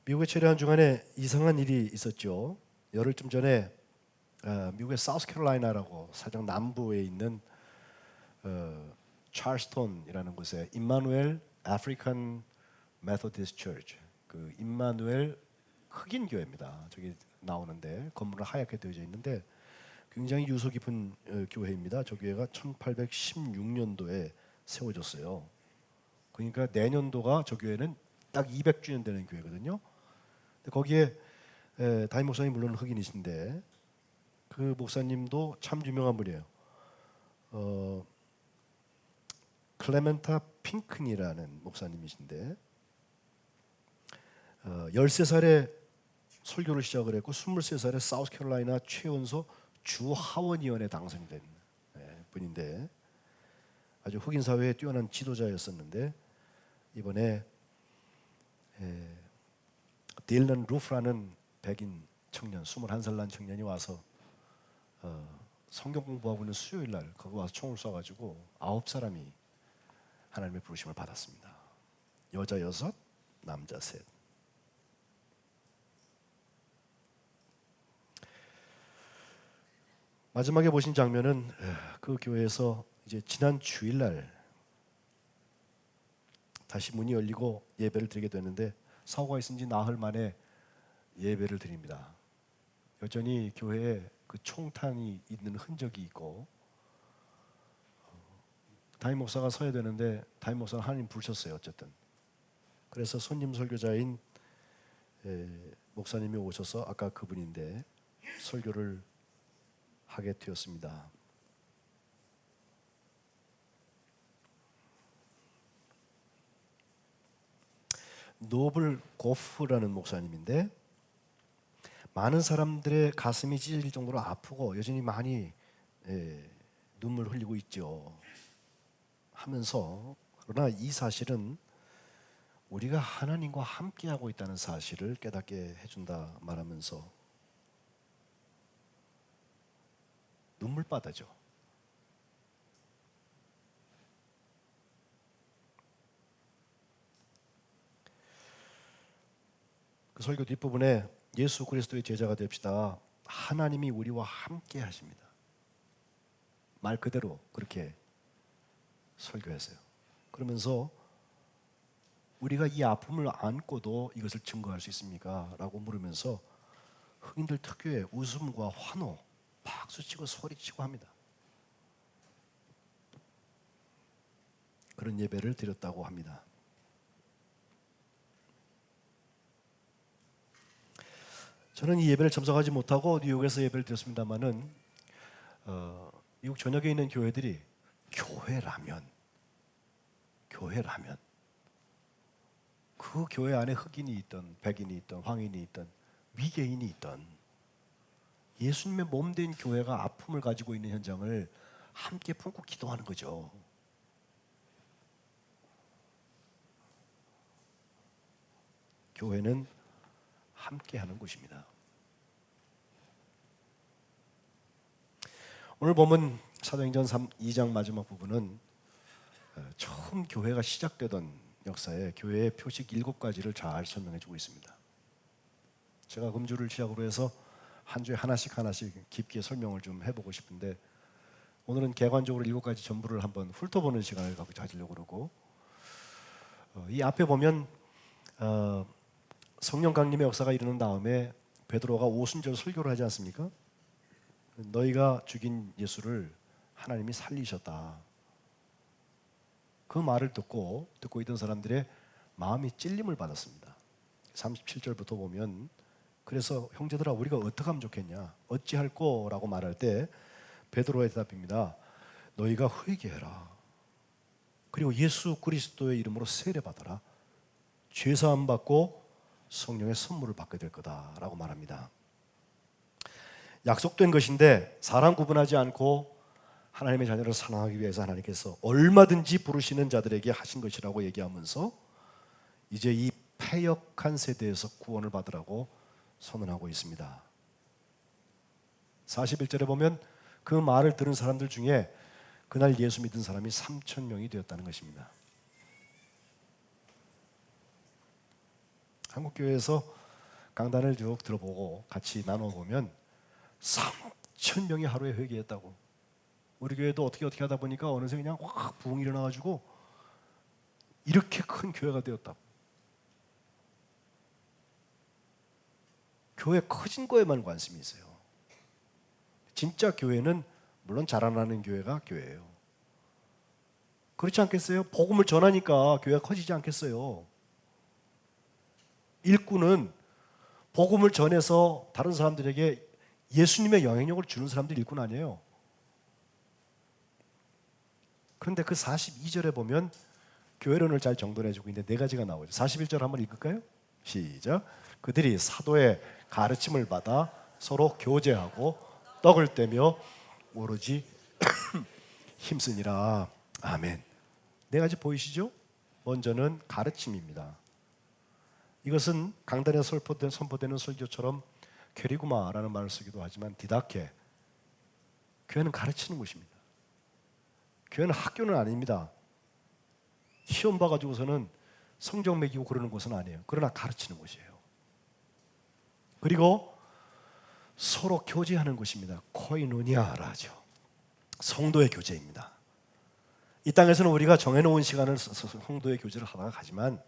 미국에 체류한 중간에 이상한 일이 있었죠. 열흘쯤 전에 미국의 사우스캐롤라이나라고 살짝 남부에 있는 찰스톤이라는 곳에 임마누엘 아프리칸 메소디스트 처치, 그 임마누엘 흑인 교회입니다. 저기 나오는데 건물은 하얗게 되어져 있는데 굉장히 유서 깊은 교회입니다. 저 교회가 1816년도에 세워졌어요. 그러니까 내년도가 저 교회는 딱 200주년 되는 교회거든요. 근데 거기에 담임 목사님 물론 흑인이신데 그 목사님도 참 유명한 분이에요. 클레멘타 핑큰이라는 목사님이신데 13살에 설교를 시작을 했고 23살에 사우스캐롤라이나 최연소 주 하원의원에 당선이 된 분인데 아주 흑인 사회에 뛰어난 지도자였었는데 이번에 딜런 루프라는 백인 청년, 21살 난 청년이 와서 성경 공부하고 있는 수요일 날 거기 와서 총을 쏴가지고 9사람이 하나님의 부르심을 받았습니다. 여자 6, 남자 3. 마지막에 보신 장면은 그 교회에서 이제 지난 주일날 다시 문이 열리고 예배를 드리게 되는데 사고가 있은 지 나흘 만에 예배를 드립니다. 여전히 교회에 그 총탄이 있는 흔적이 있고 담임 목사가 서야 되는데 담임 목사는 하나님 부르셨어요. 어쨌든 그래서 손님 설교자인 목사님이 오셔서 아까 그분인데 설교를 하게 되었습니다. 노블 고프라는 목사님인데 많은 사람들의 가슴이 찢어질 정도로 아프고 여전히 많이 눈물 흘리고 있죠. 하면서 그러나 이 사실은 우리가 하나님과 함께하고 있다는 사실을 깨닫게 해준다 말하면서 눈물바다죠. 그 설교 뒷부분에 예수 그리스도의 제자가 됩시다. 하나님이 우리와 함께 하십니다. 말 그대로 그렇게 설교했어요. 그러면서 우리가 이 아픔을 안고도 이것을 증거할 수 있습니까? 라고 물으면서 흑인들 특유의 웃음과 환호, 박수치고 소리치고 합니다. 그런 예배를 드렸다고 합니다. 저는 이 예배를 참석하지 못하고 뉴욕에서 예배를 드렸습니다마는 미국 전역에 있는 교회들이 교회라면 그 교회 안에 흑인이 있던 백인이 있던 황인이 있던 미개인이 있던 예수님의 몸된 교회가 아픔을 가지고 있는 현장을 함께 품고 기도하는 거죠. 교회는 함께하는 곳입니다. 오늘 보면 사도행전 2장 마지막 부분은 처음 교회가 시작되던 역사에 교회의 표식 7가지를 잘 설명해 주고 있습니다. 제가 금주를 시작으로 해서 한 주에 하나씩 깊게 설명을 좀 해보고 싶은데 오늘은 개관적으로 7가지 전부를 한번 훑어보는 시간을 가지려고 그러고 이 앞에 보면 성령 강림의 역사가 이르는 다음에 베드로가 오순절 설교를 하지 않습니까? 너희가 죽인 예수를 하나님이 살리셨다. 그 말을 듣고 있던 사람들의 마음이 찔림을 받았습니다. 37절부터 보면 그래서 형제들아 우리가 어떻게 하면 좋겠냐 어찌할꼬 라고 말할 때 베드로의 대답입니다. 너희가 회개해라. 그리고 예수 그리스도의 이름으로 세례받아라. 죄사함 받고 성령의 선물을 받게 될 거다라고 말합니다. 약속된 것인데 사람 구분하지 않고 하나님의 자녀를 사랑하기 위해서 하나님께서 얼마든지 부르시는 자들에게 하신 것이라고 얘기하면서 이제 이 패역한 세대에서 구원을 받으라고 선언하고 있습니다. 41절에 보면 그 말을 들은 사람들 중에 그날 예수 믿은 사람이 3,000명이 되었다는 것입니다. 한국교회에서 강단을 쭉 들어보고 같이 나눠보면 3천 명이 하루에 회개했다고. 우리 교회도 어떻게 하다 보니까 어느새 그냥 확 부흥이 일어나가지고 이렇게 큰 교회가 되었다고. 교회 커진 거에만 관심이 있어요. 진짜 교회는 물론 자라나는 교회가 교회예요. 그렇지 않겠어요? 복음을 전하니까 교회가 커지지 않겠어요? 일꾼은 복음을 전해서 다른 사람들에게 예수님의 영향력을 주는 사람들이 일꾼 아니에요. 그런데 그 42절에 보면 교회론을 잘 정돈해주고 있는데 네 가지가 나오죠. 41절 한번 읽을까요? 시작. 그들이 사도의 가르침을 받아 서로 교제하고 떡을 떼며 오로지 힘쓰니라. 아멘. 네 가지 보이시죠? 먼저는 가르침입니다. 이것은 강단에 선포되는 설교처럼 퀘리구마라는 말을 쓰기도 하지만 디다케, 교회는 가르치는 곳입니다. 교회는 학교는 아닙니다. 시험 봐가지고서는 성적 매기고 그러는 곳은 아니에요. 그러나 가르치는 곳이에요. 그리고 서로 교제하는 곳입니다. 코이노니아라 하죠. 성도의 교제입니다. 이 땅에서는 우리가 정해놓은 시간을 성도의 교제를 하다가 가지만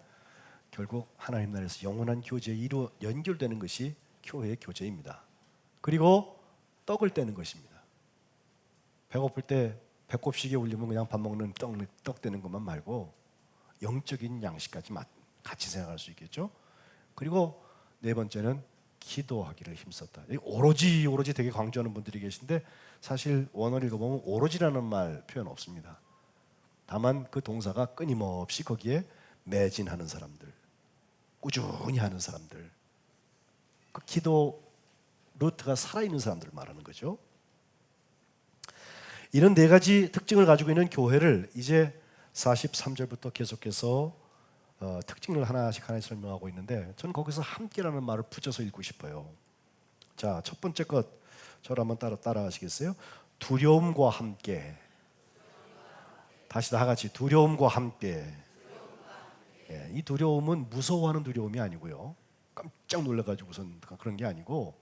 결국 하나님 나라에서 영원한 교제에 연결되는 것이 교회의 교제입니다. 그리고 떡을 떼는 것입니다. 배고플 때 배꼽시계 울리면 그냥 밥 먹는 떡 떼는 것만 말고 영적인 양식까지 같이 생각할 수 있겠죠. 그리고 네 번째는 기도하기를 힘썼다. 오로지 되게 강조하는 분들이 계신데 사실 원어를 읽어보면 오로지라는 말 표현 없습니다. 다만 그 동사가 끊임없이 거기에 매진하는 사람들, 꾸준히 하는 사람들, 그 기도 루트가 살아있는 사람들을 말하는 거죠. 이런 네 가지 특징을 가지고 있는 교회를 이제 43절부터 계속해서 특징을 하나씩 설명하고 있는데 저는 거기서 함께라는 말을 붙여서 읽고 싶어요. 자, 첫 번째 것 저를 한번 따라 하시겠어요? 두려움과 함께. 다시 다 같이 두려움과 함께. 예, 이 두려움은 무서워하는 두려움이 아니고요. 깜짝 놀라가지고선 그런 게 아니고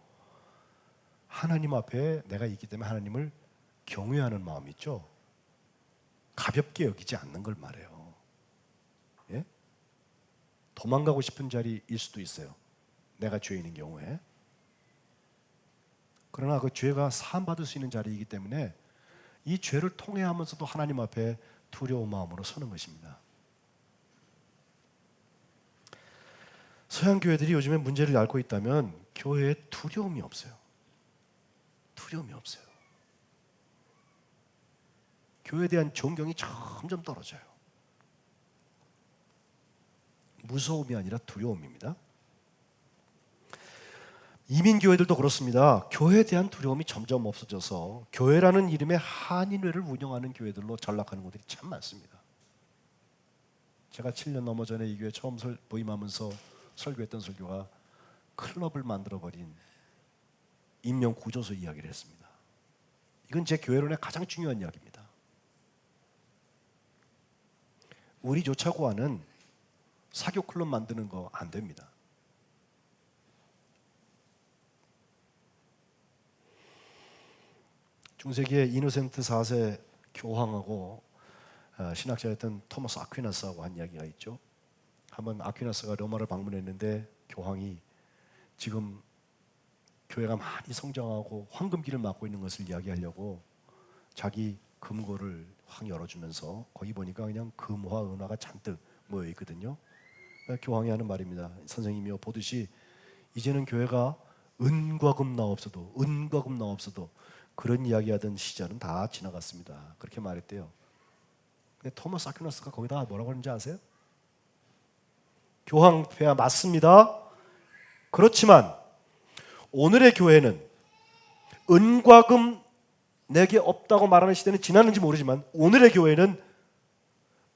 하나님 앞에 내가 있기 때문에 하나님을 경외하는 마음이 있죠. 가볍게 여기지 않는 걸 말해요. 예? 도망가고 싶은 자리일 수도 있어요. 내가 죄인인 경우에. 그러나 그 죄가 사함받을 수 있는 자리이기 때문에 이 죄를 통회하면서도 하나님 앞에 두려운 마음으로 서는 것입니다. 서양 교회들이 요즘에 문제를 앓고 있다면 교회에 두려움이 없어요. 두려움이 없어요. 교회에 대한 존경이 점점 떨어져요. 무서움이 아니라 두려움입니다. 이민교회들도 그렇습니다. 교회에 대한 두려움이 점점 없어져서 교회라는 이름의 한인회를 운영하는 교회들로 전락하는 곳들이 참 많습니다. 제가 7년 넘어 전에 이 교회 처음 부임하면서 설교했던 설교가 클럽을 만들어버린 인명구조소 이야기를 했습니다. 이건 제 교회론의 가장 중요한 이야기입니다. 우리 조차고와는 사교 클럽 만드는 거 안 됩니다. 중세기에 이노센트 4세 교황하고 신학자였던 토마스 아퀴나스하고 한 이야기가 있죠. 한번 아퀴나스가 로마를 방문했는데 교황이 지금 교회가 많이 성장하고 황금기를 맞고 있는 것을 이야기하려고 자기 금고를 확 열어주면서 거기 보니까 그냥 금화 은화가 잔뜩 모여 있거든요. 교황이 하는 말입니다. 선생님이요 보듯이 이제는 교회가 은과 금 나없어도 그런 이야기하던 시절은 다 지나갔습니다. 그렇게 말했대요. 근데 토마스 아퀴나스가 거기다가 뭐라고 하는지 아세요? 교황폐하 맞습니다. 그렇지만 오늘의 교회는 은과 금 내게 없다고 말하는 시대는 지났는지 모르지만 오늘의 교회는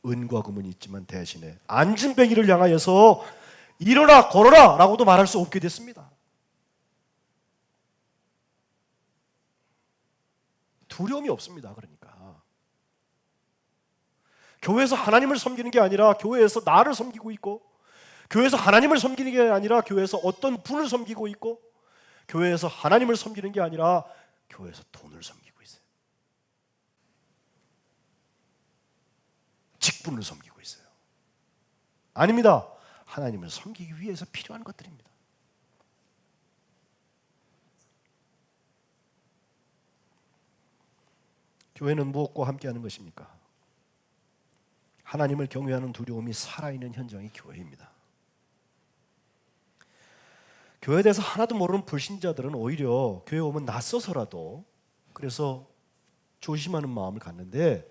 은과 금은 있지만 대신에 안진뱅이를 향하여서 일어나 걸어라 라고도 말할 수 없게 됐습니다. 두려움이 없습니다. 그러니까 교회에서 하나님을 섬기는 게 아니라 교회에서 나를 섬기고 있고 교회에서 하나님을 섬기는 게 아니라 교회에서 어떤 분을 섬기고 있고, 교회에서 하나님을 섬기는 게 아니라 교회에서 돈을 섬기고 있어요. 직분을 섬기고 있어요. 아닙니다. 하나님을 섬기기 위해서 필요한 것들입니다. 교회는 무엇과 함께하는 것입니까? 하나님을 경외하는 두려움이 살아있는 현장이 교회입니다. 교회에 대해서 하나도 모르는 불신자들은 오히려 교회 오면 낯서서라도 그래서 조심하는 마음을 갖는데,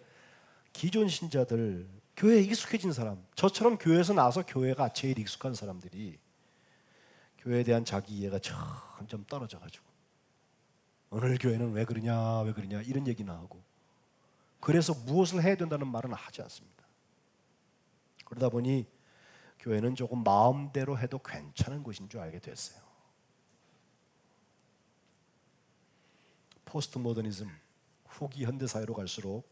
기존 신자들, 교회에 익숙해진 사람, 저처럼 교회에서 나와서 교회가 제일 익숙한 사람들이 교회에 대한 자기 이해가 점점 떨어져가지고 오늘 교회는 왜 그러냐 이런 얘기나 하고, 그래서 무엇을 해야 된다는 말은 하지 않습니다. 그러다 보니 교회는 조금 마음대로 해도 괜찮은 곳인 줄 알게 됐어요. 포스트 모더니즘, 후기 현대사회로 갈수록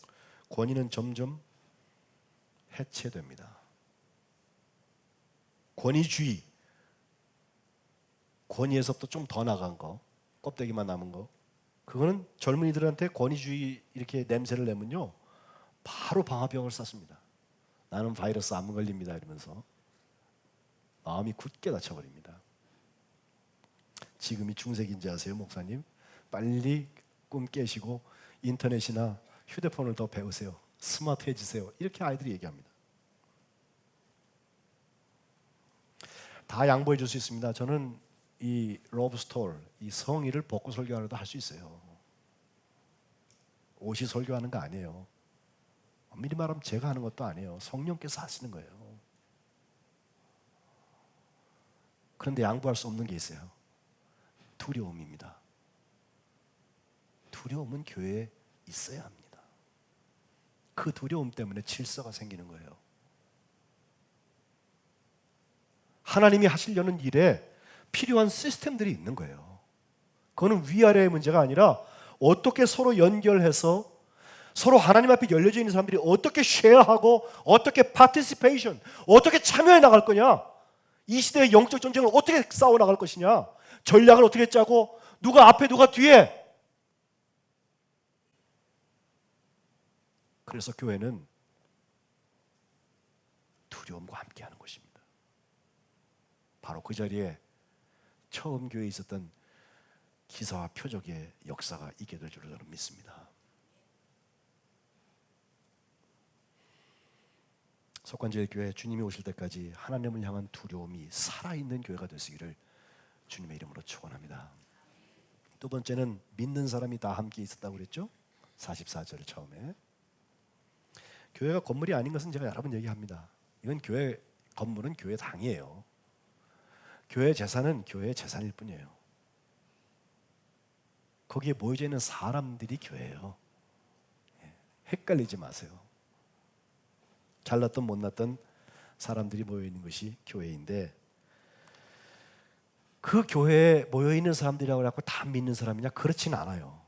권위는 점점 해체됩니다. 권위주의, 권위에서부터 좀 더 나간 거, 껍데기만 남은 거, 그거는 젊은이들한테 권위주의 이렇게 냄새를 내면요 바로 방화병을 쌌습니다. 나는 바이러스 안 걸립니다 이러면서 마음이 굳게 닫혀버립니다. 지금이 중세기인지 아세요, 목사님? 빨리 꿈 깨시고 인터넷이나 휴대폰을 더 배우세요. 스마트해지세요. 이렇게 아이들이 얘기합니다. 다 양보해 줄 수 있습니다. 저는 이 러브스톨, 이 성의를 벗고 설교하려도 할 수 있어요. 옷이 설교하는 거 아니에요. 엄밀히 말하면 제가 하는 것도 아니에요. 성령께서 하시는 거예요. 그런데 양보할 수 없는 게 있어요. 두려움입니다. 두려움은 교회에 있어야 합니다. 그 두려움 때문에 질서가 생기는 거예요. 하나님이 하시려는 일에 필요한 시스템들이 있는 거예요. 그거는 위아래의 문제가 아니라 어떻게 서로 연결해서 서로 하나님 앞에 열려져 있는 사람들이 어떻게 쉐어하고 어떻게 파티시페이션, 어떻게 참여해 나갈 거냐, 이 시대의 영적 전쟁을 어떻게 싸워 나갈 것이냐, 전략을 어떻게 짜고 누가 앞에 누가 뒤에. 그래서 교회는 두려움과 함께하는 것입니다. 바로 그 자리에 처음 교회에 있었던 기사와 표적의 역사가 있게 될 줄을 저는 믿습니다. 석관제일교회 주님이 오실 때까지 하나님을 향한 두려움이 살아있는 교회가 되시기를 주님의 이름으로 축원합니다. 두 번째는 믿는 사람이 다 함께 있었다고 그랬죠? 44절 처음에. 교회가 건물이 아닌 것은 제가 여러 번 얘기합니다. 이건 교회 건물은 교회 당이에요. 교회 재산은 교회의 재산일 뿐이에요. 거기에 모여져 있는 사람들이 교회예요. 헷갈리지 마세요. 잘났던 못났던 사람들이 모여있는 것이 교회인데, 그 교회에 모여있는 사람들이라고 해서 다 믿는 사람이냐? 그렇지는 않아요.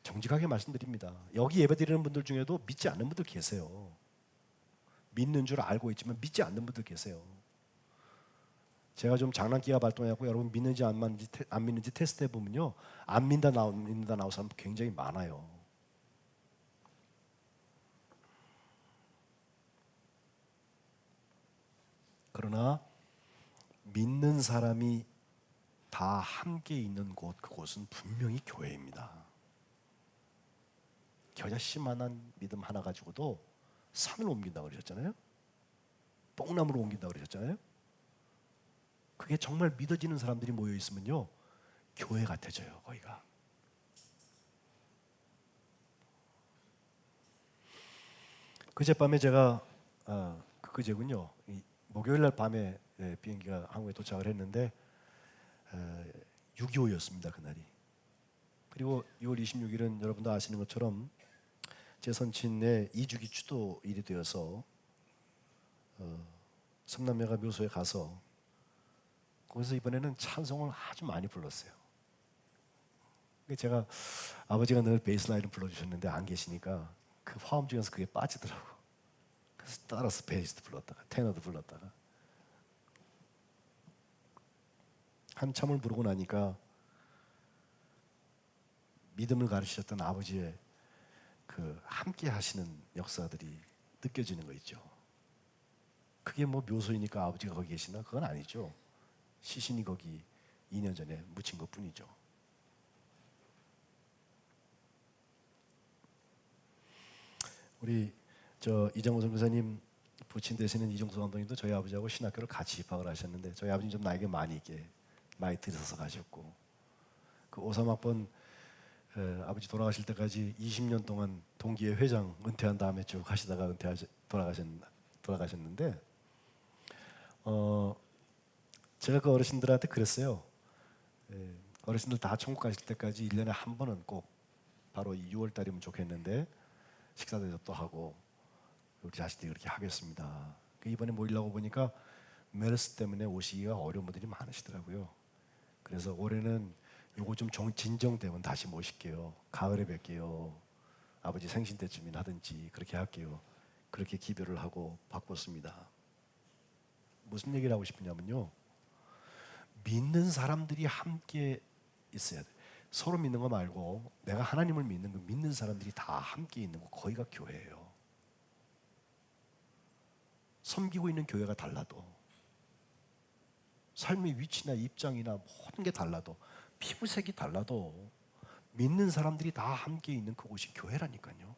정직하게 말씀드립니다. 여기 예배드리는 분들 중에도 믿지 않는 분들 계세요. 믿는 줄 알고 있지만 믿지 않는 분들 계세요. 제가 좀 장난기가 발동해갖고 여러분 믿는지 안 믿는지 테스트 해보면요, 안 믿는다 나온 사람 굉장히 많아요. 그러나 믿는 사람이 다 함께 있는 곳, 그곳은 분명히 교회입니다. 겨자씨만한 믿음 하나 가지고도 산을 옮긴다고 그러셨잖아요. 뽕나무로 옮긴다고 그러셨잖아요. 그게 정말 믿어지는 사람들이 모여 있으면요, 교회 같아져요. 거기가. 그제밤에 제가 그제군요. 목요일날 밤에 비행기가 한국에 도착을 했는데 6.25였습니다. 그날이. 그리고 6월 26일은 여러분도 아시는 것처럼 제 선친의 2주기 추도일이 되어서 섬남매가 묘소에 가서 거기서 이번에는 찬송을 아주 많이 불렀어요. 제가 아버지가 늘 베이스라인을 불러주셨는데 안 계시니까 그 화음 중에서 그게 빠지더라고. 그래서 따라서 베이스도 불렀다가 테너도 불렀다가 한참을 부르고 나니까 믿음을 가르치셨던 아버지의 그 함께 하시는 역사들이 느껴지는 거 있죠. 그게 뭐 묘소이니까 아버지가 거기 계시나? 그건 아니죠. 시신이 거기 2년 전에 묻힌 것 뿐이죠. 우리 이정우 선교사님 부친 되시는 이종수 감독님도 저희 아버지하고 신학교를 같이 입학을 하셨는데 저희 아버지는 좀 나이가 많이 들어서 가셨고 그 오삼학번 아버지 돌아가실 때까지 20년 동안 동기회 회장 은퇴한 다음에 쭉 하시다가 돌아가셨는데 제가 그 어르신들한테 그랬어요. 어르신들 다 천국 가실 때까지 1년에 한 번은 꼭 바로 6월 달이면 좋겠는데 식사 대접도 하고 우리 자식들이 그렇게 하겠습니다. 이번에 모이려고 보니까 메르스 때문에 오시기가 어려운 분들이 많으시더라고요. 그래서 올해는 요거 좀 진정되면 다시 모실게요. 가을에 뵐게요. 아버지 생신 때쯤이나 하든지 그렇게 할게요. 그렇게 기별을 하고 바꿨습니다. 무슨 얘기를 하고 싶으냐면요. 믿는 사람들이 함께 있어야 돼. 서로 믿는 거 말고 내가 하나님을 믿는 사람들이 다 함께 있는 거 거기가 교회예요. 섬기고 있는 교회가 달라도 삶의 위치나 입장이나 모든 게 달라도 피부색이 달라도 믿는 사람들이 다 함께 있는 그곳이 교회라니까요.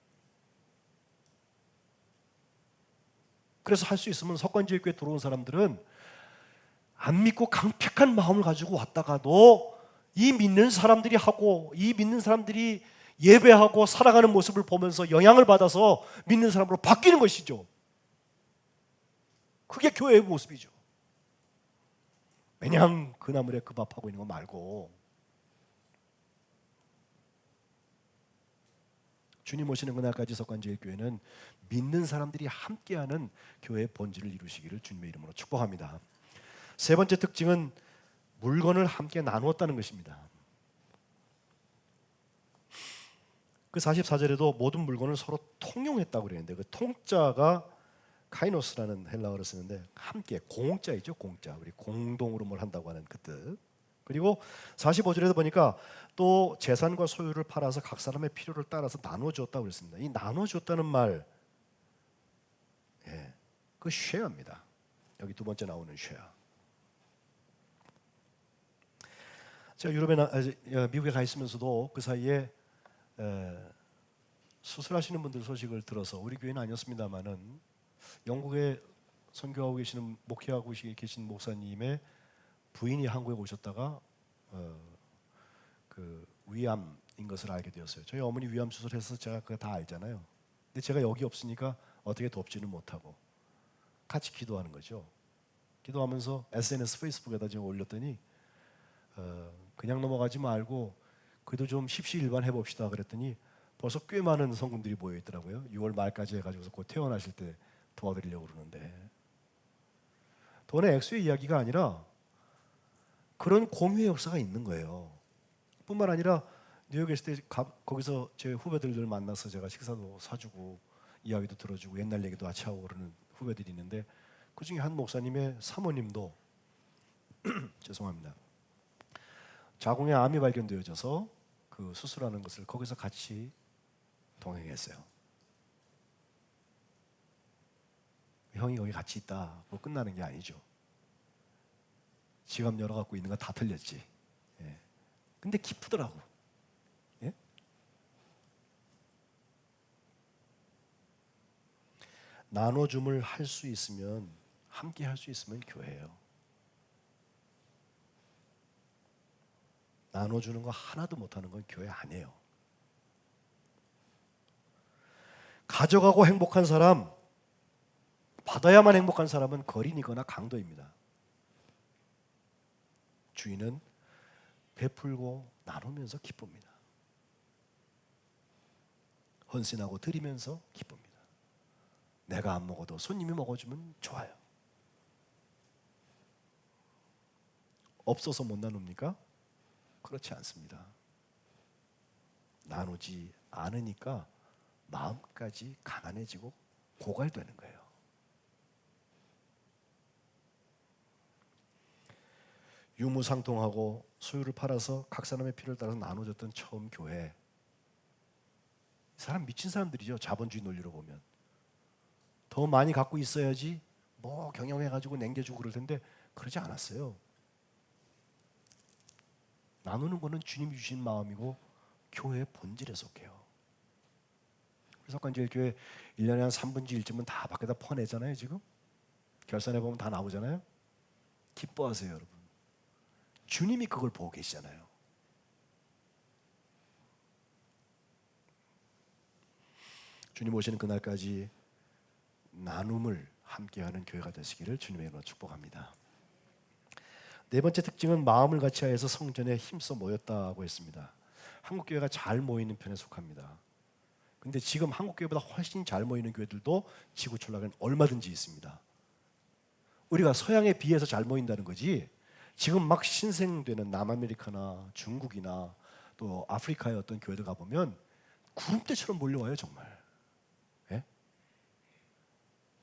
그래서 할 수 있으면 석관지교회 들어온 사람들은 안 믿고 강팍한 마음을 가지고 왔다가도 이 믿는 사람들이 하고 이 믿는 사람들이 예배하고 살아가는 모습을 보면서 영향을 받아서 믿는 사람으로 바뀌는 것이죠. 그게 교회의 모습이죠. 그냥 그 나물에 그 밥하고 있는 거 말고 주님 오시는 그날까지 석관제일교회는 믿는 사람들이 함께하는 교회의 본질을 이루시기를 주님의 이름으로 축복합니다. 세 번째 특징은 물건을 함께 나누었다는 것입니다. 그 44절에도 모든 물건을 서로 통용했다고 그랬는데 그 통자가 카이노스라는 헬라어를 쓰는데 함께 공자이죠. 공자. 우리 공동으로 뭘 한다고 하는 그 뜻. 그리고 45절에도 보니까 또 재산과 소유를 팔아서 각 사람의 필요를 따라서 나눠 주었다고 그랬습니다. 이 나눠 줬다는 말 그 쉐어입니다. 여기 두 번째 나오는 쉐어. 제가 미국에 가 있으면서도 그 사이에 수술하시는 분들 소식을 들어서 우리 교회는 아니었습니다만은 영국에 선교하고 계시는 목회하고 계신 목사님의 부인이 한국에 오셨다가 그 위암인 것을 알게 되었어요. 저희 어머니 위암 수술해서 제가 그거 다 알잖아요. 근데 제가 여기 없으니까 어떻게 돕지는 못하고 같이 기도하는 거죠. 기도하면서 SNS 페이스북에다 제가 올렸더니 그냥 넘어가지 말고 그래도 좀 십시일반 해봅시다 그랬더니 벌써 꽤 많은 성군들이 모여 있더라고요. 6월 말까지 해가지고서 곧 퇴원하실 때 도와드리려고 그러는데 돈의 액수의 이야기가 아니라 그런 공유의 역사가 있는 거예요. 뿐만 아니라 뉴욕에 있을 때 거기서 제 후배들을 만나서 제가 식사도 사주고 이야기도 들어주고 옛날 얘기도 같이 하고 그러는 후배들이 있는데 그 중에 한 목사님의 사모님도 죄송합니다. 자궁에 암이 발견되어져서 그 수술하는 것을 거기서 같이 동행했어요. 형이 거기 같이 있다. 뭐 끝나는 게 아니죠. 지갑 열어갖고 있는 거 다 틀렸지. 예. 근데 기쁘더라고. 예? 나눠줌을 할 수 있으면 함께 할 수 있으면 교회예요. 나눠주는 거 하나도 못하는 건 교회 아니에요. 가져가고 행복한 사람, 받아야만 행복한 사람은 거린이거나 강도입니다. 주인은 베풀고 나누면서 기쁩니다. 헌신하고 드리면서 기쁩니다. 내가 안 먹어도 손님이 먹어주면 좋아요. 없어서 못 나눕니까? 그렇지 않습니다. 나누지 않으니까 마음까지 가난해지고 고갈되는 거예요. 유무상통하고 소유를 팔아서 각 사람의 필요를 따라서 나눠줬던 처음 교회. 이 사람 미친 사람들이죠. 자본주의 논리로 보면 더 많이 갖고 있어야지 뭐 경영해가지고 남겨주고 그럴 텐데 그러지 않았어요. 나누는 거는 주님이 주신 마음이고 교회의 본질에 속해요. 그래서 아까 이제 교회 1년에 한 3분의 1쯤은 다 밖에다 퍼내잖아요. 지금 결산해 보면 다 나오잖아요. 기뻐하세요, 여러분. 주님이 그걸 보고 계시잖아요. 주님 오시는 그날까지 나눔을 함께하는 교회가 되시기를 주님의 이름으로 축복합니다. 네 번째 특징은 마음을 같이 하여서 성전에 힘써 모였다고 했습니다. 한국 교회가 잘 모이는 편에 속합니다. 근데 지금 한국 교회보다 훨씬 잘 모이는 교회들도 지구촌락엔 얼마든지 있습니다. 우리가 서양에 비해서 잘 모인다는 거지. 지금 막 신생되는 남아메리카나 중국이나 또 아프리카의 어떤 교회들 가보면 구름대처럼 몰려와요, 정말. 예?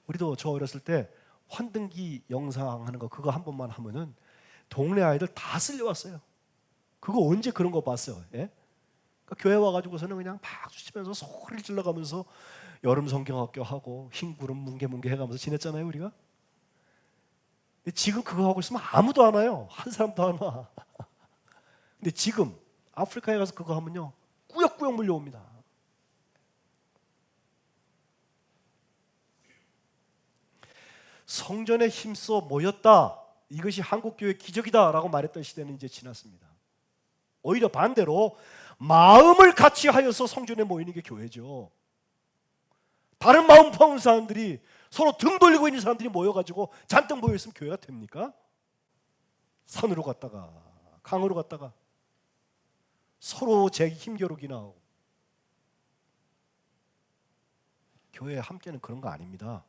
우리도 저 어렸을 때 환등기 영상 하는 거 그거 한 번만 하면은 동네 아이들 다 쓸려왔어요. 그거 언제 그런 거 봤어요? 예? 그러니까 교회 와가지고서는 그냥 박수 치면서 소리를 질러가면서 여름 성경학교 하고 흰 구름 뭉게뭉게 해가면서 지냈잖아요, 우리가. 근데 지금 그거 하고 있으면 아무도 안 와요. 한 사람도 안 와. 근데 지금 아프리카에 가서 그거 하면요 꾸역꾸역 물려옵니다. 성전에 힘써 모였다. 이것이 한국교회의 기적이다라고 말했던 시대는 이제 지났습니다. 오히려 반대로 마음을 같이 하여서 성전에 모이는 게 교회죠. 다른 마음 품은 사람들이 서로 등 돌리고 있는 사람들이 모여가지고 잔뜩 모여있으면 교회가 됩니까? 산으로 갔다가 강으로 갔다가 서로 제 힘겨루기나 하고. 교회 함께는 그런 거 아닙니다.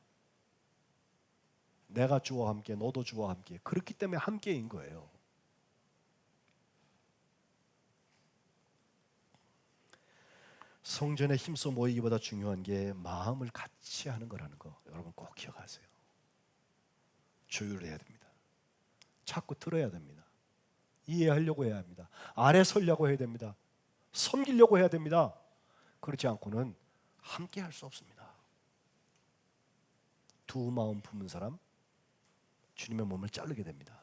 내가 주와 함께 너도 주와 함께 그렇기 때문에 함께인 거예요. 성전에 힘써 모이기보다 중요한 게 마음을 같이 하는 거라는 거 여러분 꼭 기억하세요. 조율을 해야 됩니다. 자꾸 들어야 됩니다. 이해하려고 해야 합니다. 아래 서려고 해야 됩니다. 섬기려고 해야 됩니다. 그렇지 않고는 함께 할 수 없습니다. 두 마음 품은 사람 주님의 몸을 자르게 됩니다.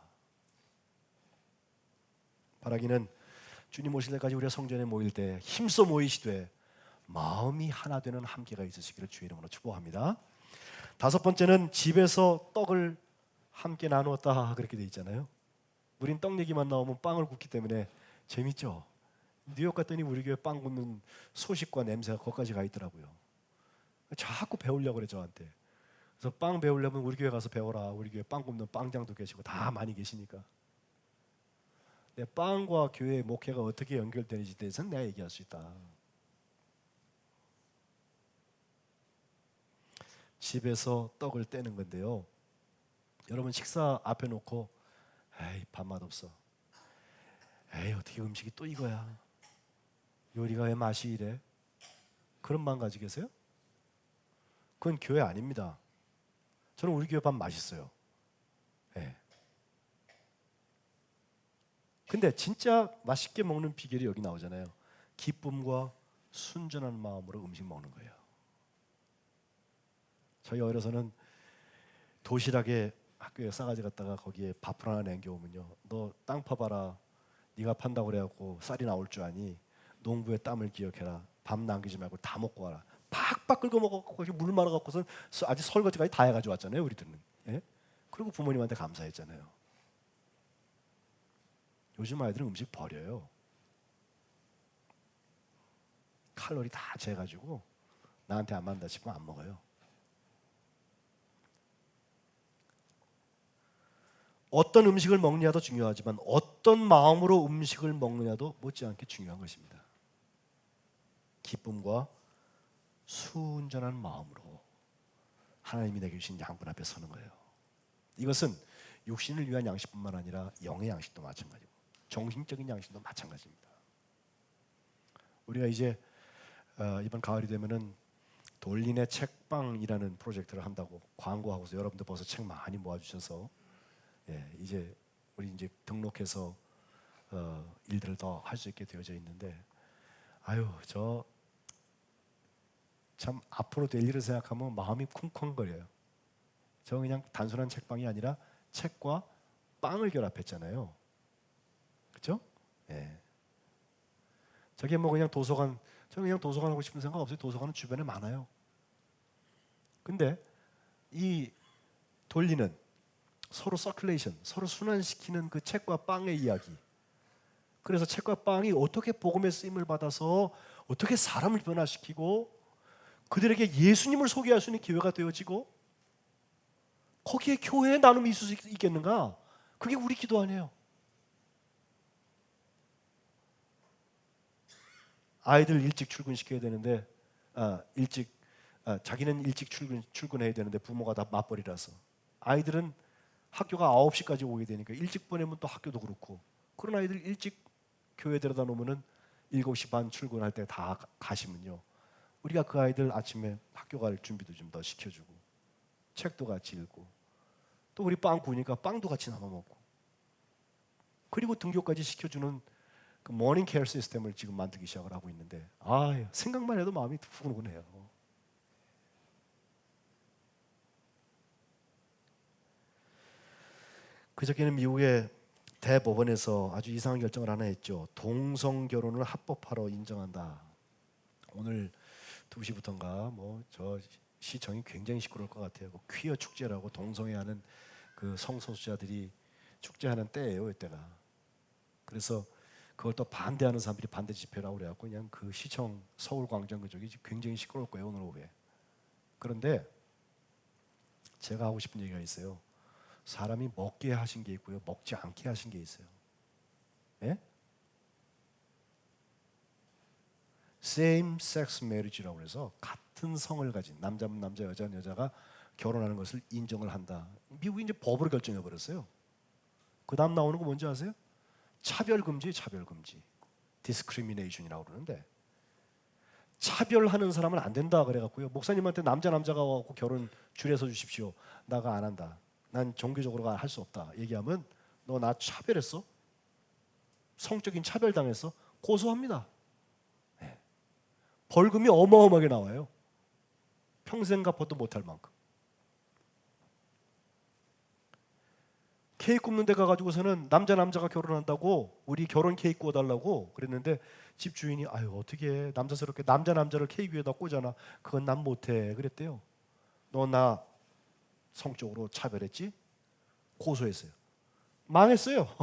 바라기는 주님 오실 때까지 우리가 성전에 모일 때 힘써 모이시되 마음이 하나 되는 함께가 있으시기를 주의 이름으로 축복합니다. 다섯 번째는 집에서 떡을 함께 나누었다 그렇게 돼 있잖아요. 우린 떡 얘기만 나오면 빵을 굽기 때문에 재밌죠. 뉴욕 갔더니 우리 교회 빵 굽는 소식과 냄새가 거기까지 가 있더라고요. 자꾸 배우려고 그래 저한테. 그래서 빵 배우려면 우리 교회 가서 배워라. 우리 교회 빵 굽는 빵장도 계시고 다 많이 계시니까. 내 빵과 교회의 목회가 어떻게 연결되는지 대해서는 내가 얘기할 수 있다. 집에서 떡을 떼는 건데요. 여러분 식사 앞에 놓고 에이 밥맛 없어. 에이 어떻게 음식이 또 이거야. 요리가 왜 맛이 이래. 그런 마음 가지고 계세요? 그건 교회 아닙니다. 저는 우리 교회 밥 맛있어요. 네. 근데 진짜 맛있게 먹는 비결이 여기 나오잖아요. 기쁨과 순전한 마음으로 음식 먹는 거예요. 저희 어려서는 도시락에 학교에 싸가지 갔다가 거기에 밥을 하나 남겨오면요. 너 땅 파봐라. 네가 판다고 그래갖고 쌀이 나올 줄 아니. 농부의 땀을 기억해라. 밥 남기지 말고 다 먹고 와라. 팍팍 끓고 먹었고 거기 물 말아갖고선 아직 설거지까지 다 해가지고 왔잖아요. 우리들은. 예? 그리고 부모님한테 감사했잖아요. 요즘 아이들은 음식 버려요. 칼로리 다 재가지고 나한테 안 맞는다 싶으면 안 먹어요. 어떤 음식을 먹느냐도 중요하지만 어떤 마음으로 음식을 먹느냐도 못지않게 중요한 것입니다. 기쁨과 순전한 마음으로 하나님이 내게 주신 양분 앞에 서는 거예요. 이것은 육신을 위한 양식뿐만 아니라 영의 양식도 마찬가지고 정신적인 양식도 마찬가지입니다. 우리가 이제 이번 가을이 되면은 돌린의 책방이라는 프로젝트를 한다고 광고하고서 여러분들 벌써 책 많이 모아주셔서 이제 우리 이제 등록해서 일들을 더 할 수 있게 되어져 있는데, 아유, 저 참 앞으로 될 일을 생각하면 마음이 쿵쾅거려요. 저 그냥 단순한 책방이 아니라 책과 빵을 결합했잖아요. 그렇죠? 예. 저게 뭐 그냥 도서관, 저는 그냥 도서관 하고 싶은 생각 없어요. 도서관은 주변에 많아요. 근데 이 돌리는 서로 서큘레이션, 서로 순환시키는 그 책과 빵의 이야기. 그래서 책과 빵이 어떻게 복음의 쓰임을 받아서 어떻게 사람을 변화시키고 그들에게 예수님을 소개할 수 있는 기회가 되어지고 거기에 교회의 나눔이 있을 수 있겠는가? 그게 우리 기도 아니에요. 아이들 일찍 출근시켜야 되는데 자기는 일찍 출근해야 되는데 부모가 다 맞벌이라서 아이들은 학교가 9시까지 오게 되니까 일찍 보내면 또 학교도 그렇고 그런 아이들 일찍 교회 데려다 놓으면은 7시 반 출근할 때 다 가시면요. 우리가 그 아이들 아침에 학교 갈 준비도 좀 더 시켜주고 책도 같이 읽고 또 우리 빵 구우니까 빵도 같이 나눠 먹고 그리고 등교까지 시켜주는 그 모닝 케어 시스템을 지금 만들기 시작을 하고 있는데 생각만 해도 마음이 후끈후끈해요. 그저께는 미국의 대법원에서 아주 이상한 결정을 하나 했죠. 동성 결혼을 합법화로 인정한다. 오늘 2시부터인가 뭐 저 시청이 굉장히 시끄러울 것 같아요. 그 퀴어 축제라고 동성애 하는 그 성소수자들이 축제하는 때예요, 이때가. 그래서 그걸 또 반대하는 사람들이 반대 집회라고 그래갖고 그냥 그 시청 서울광장 그쪽이 굉장히 시끄러울 거예요, 오늘 오후에. 그런데 제가 하고 싶은 얘기가 있어요. 사람이 먹게 하신 게 있고요, 먹지 않게 하신 게 있어요. 예? Same sex marriage라고 해서 같은 성을 가진 남자면 남자, 여자는 여자가 결혼하는 것을 인정을 한다. 미국이 이제 법으로 결정해 버렸어요. 그 다음 나오는 거 뭔지 아세요? 차별금지, 차별금지. discrimination이라고 그러는데 차별하는 사람은 안 된다 그래갖고요. 목사님한테 남자가 와갖고 결혼 줄에 서 주십시오. 나가 안 한다. 난 종교적으로 할 수 없다. 얘기하면 너 나 차별했어? 성적인 차별당했어? 고소합니다. 네. 벌금이 어마어마하게 나와요. 평생 갚아도 못할 만큼. 케이크 굽는 데 가가지고서는 남자가 결혼한다고 우리 결혼 케이크 구워달라고 그랬는데 집 주인이 어떻게 남자스럽게 남자를 케이크 위에다 꽂아놔. 그건 난 못해 그랬대요. 너 나 성적으로 차별했지? 고소했어요. 망했어요.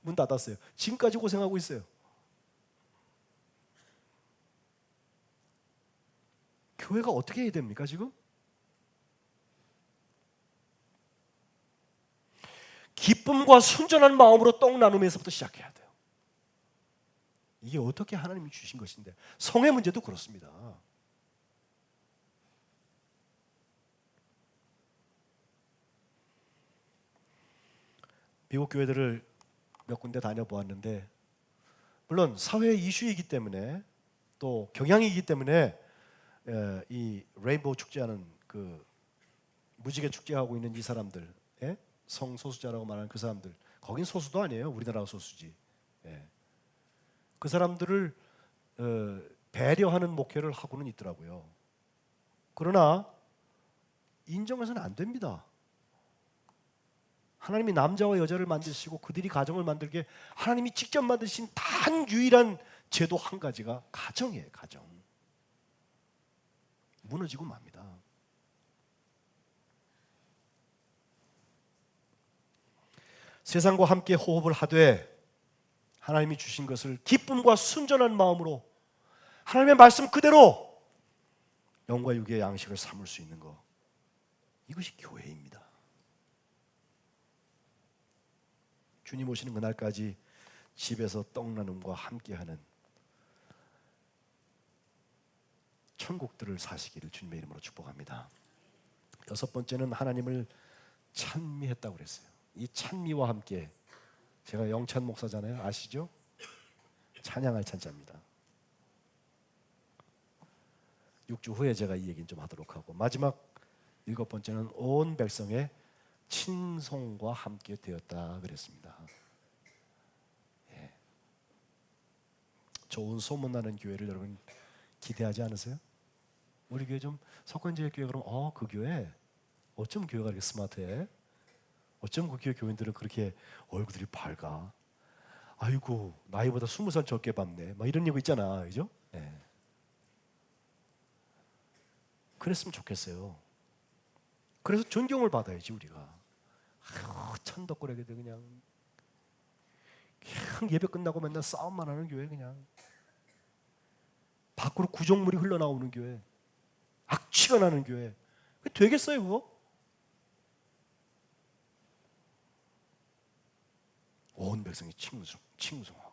문 닫았어요. 지금까지 고생하고 있어요. 교회가 어떻게 해야 됩니까 지금? 기쁨과 순전한 마음으로 떡 나누면서부터 시작해야 돼요. 이게 어떻게 하나님이 주신 것인데 성의 문제도 그렇습니다. 미국 교회들을 몇 군데 다녀보았는데 물론 사회 이슈이기 때문에 또 경향이기 때문에 이 레인보우 축제하는 그 무지개 축제하고 있는 이 사람들 성소수자라고 말하는 그 사람들 거긴 소수도 아니에요. 우리나라가 소수지. 그 사람들을 배려하는 목회를 하고는 있더라고요. 그러나 인정해서는 안 됩니다. 하나님이 남자와 여자를 만드시고 그들이 가정을 만들게 하나님이 직접 만드신 단 유일한 제도 한 가지가 가정이에요. 가정. 무너지고 맙니다. 세상과 함께 호흡을 하되 하나님이 주신 것을 기쁨과 순전한 마음으로 하나님의 말씀 그대로 영과 육의 양식을 삼을 수 있는 것, 이것이 교회입니다. 주님 오시는 그날까지 집에서 떡 나눔과 함께하는 천국들을 사시기를 주님의 이름으로 축복합니다. 6번째는 하나님을 찬미했다고 그랬어요. 이 찬미와 함께 제가 영찬 목사잖아요. 아시죠? 찬양할 찬자입니다. 6주 후에 제가 이 얘기는 좀 하도록 하고 마지막 7번째는 온 백성의 칭송과 함께 되었다 그랬습니다. 예. 좋은 소문나는 교회를 여러분 기대하지 않으세요? 우리 교회 좀 석관제일 교회 그러면 그 교회 어쩜 교회가 이렇게 스마트해? 어쩜 그 교회 교인들은 그렇게 얼굴들이 밝아? 아이고 나이보다 20살 적게 밟네. 막 이런 얘기 있잖아, 그죠? 예. 그랬으면 좋겠어요. 그래서 존경을 받아야지 우리가. 천덕꾸러기들 그냥 예배 끝나고 맨날 싸움만 하는 교회, 그냥 밖으로 구정물이 흘러나오는 교회, 악취가 나는 교회. 되겠어요 그거? 온 백성이 칭송하고.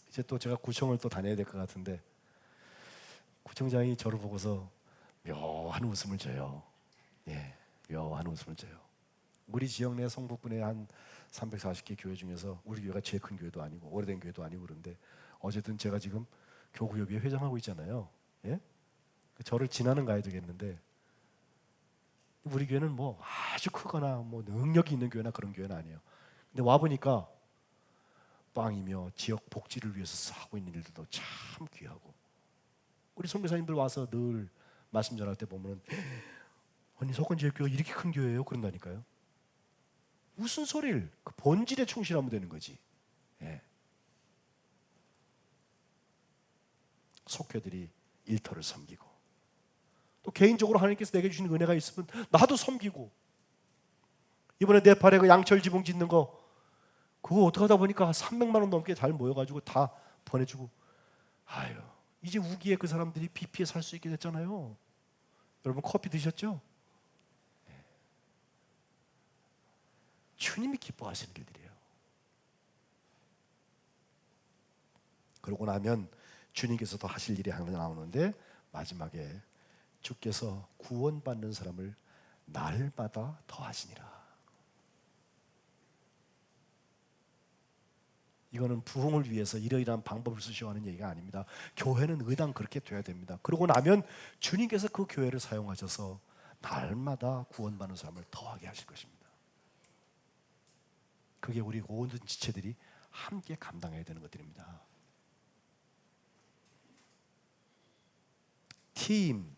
이제 또 제가 구청을 또 다녀야 될 것 같은데 구청장이 저를 보고서 묘한 웃음을 줘요. 예, 묘한 웃음을 줘요. 우리 지역 내 성북군의 한 340개 교회 중에서 우리 교회가 제일 큰 교회도 아니고 오래된 교회도 아니고 그런데 어쨌든 제가 지금 교구협의회 회장하고 있잖아요. 예? 저를 지나는 가야 되겠는데 우리 교회는 뭐 아주 크거나 뭐 능력이 있는 교회나 그런 교회는 아니에요. 근데 와 보니까 빵이며 지역 복지를 위해서 하고 있는 일들도 참 귀하고 우리 선교사님들 와서 늘 말씀 전할 때 보면은 아니 석관제일교회가 이렇게 큰 교회예요? 그런다니까요. 무슨 소리를? 그 본질에 충실하면 되는 거지. 예. 속회들이 일터를 섬기고 또 개인적으로 하나님께서 내게 주신 은혜가 있으면 나도 섬기고 이번에 네팔에 그 양철 지붕 짓는 거 그거 어떻게 하다 보니까 300만 원 넘게 잘 모여가지고 다 보내주고 아유 이제 우기에 그 사람들이 비 피해 살 수 있게 됐잖아요. 여러분 커피 드셨죠? 주님이 기뻐하시는 일들이에요. 그러고 나면 주님께서 더 하실 일이 하나 나오는데 마지막에 주께서 구원받는 사람을 날마다 더하시니라. 이거는 부흥을 위해서 이러이러한 방법을 쓰시오 하는 얘기가 아닙니다. 교회는 의당 그렇게 돼야 됩니다. 그러고 나면 주님께서 그 교회를 사용하셔서 날마다 구원받는 사람을 더하게 하실 것입니다. 그게 우리 모든 지체들이 함께 감당해야 되는 것들입니다. 팀,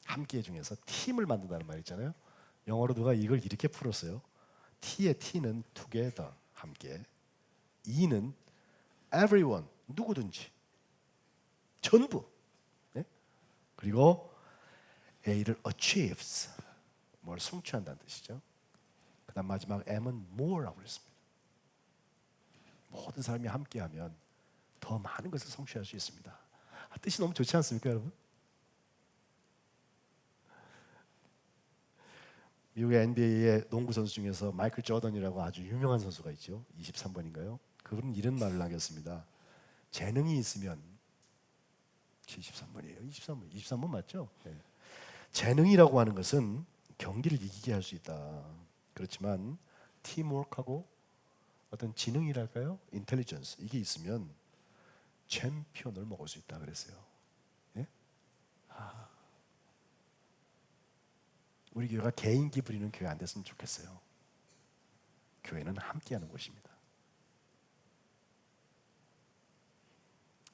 함께 중에서 팀을 만든다는 말 있잖아요. 영어로 누가 이걸 이렇게 풀었어요. T의 T는 together, 함께. E는 everyone, 누구든지, 전부. 네? 그리고 A를 achieves, 뭘 성취한다는 뜻이죠. 그 다음 마지막 M은 more라고 그랬습니다. 모든 사람이 함께하면 더 많은 것을 성취할 수 있습니다. 뜻이 너무 좋지 않습니까, 여러분? 미국의 NBA의 농구 선수 중에서 마이클 조던이라고 아주 유명한 선수가 있죠. 23번인가요? 그분은 이런 말을 남겼습니다. 재능이 있으면 73번이에요. 23번 맞죠? 네. 재능이라고 하는 것은 경기를 이기게 할 수 있다. 그렇지만 팀워크하고 어떤 지능이랄까요? 인텔리전스 이게 있으면 챔피언을 먹을 수 있다 그랬어요. 예? 우리 교회가 개인기 부리는 교회 안 됐으면 좋겠어요. 교회는 함께하는 곳입니다.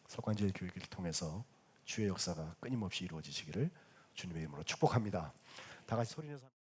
석관제일교회를 통해서 주의 역사가 끊임없이 이루어지시기를 주님의 이름으로 축복합니다. 다 같이 소리내서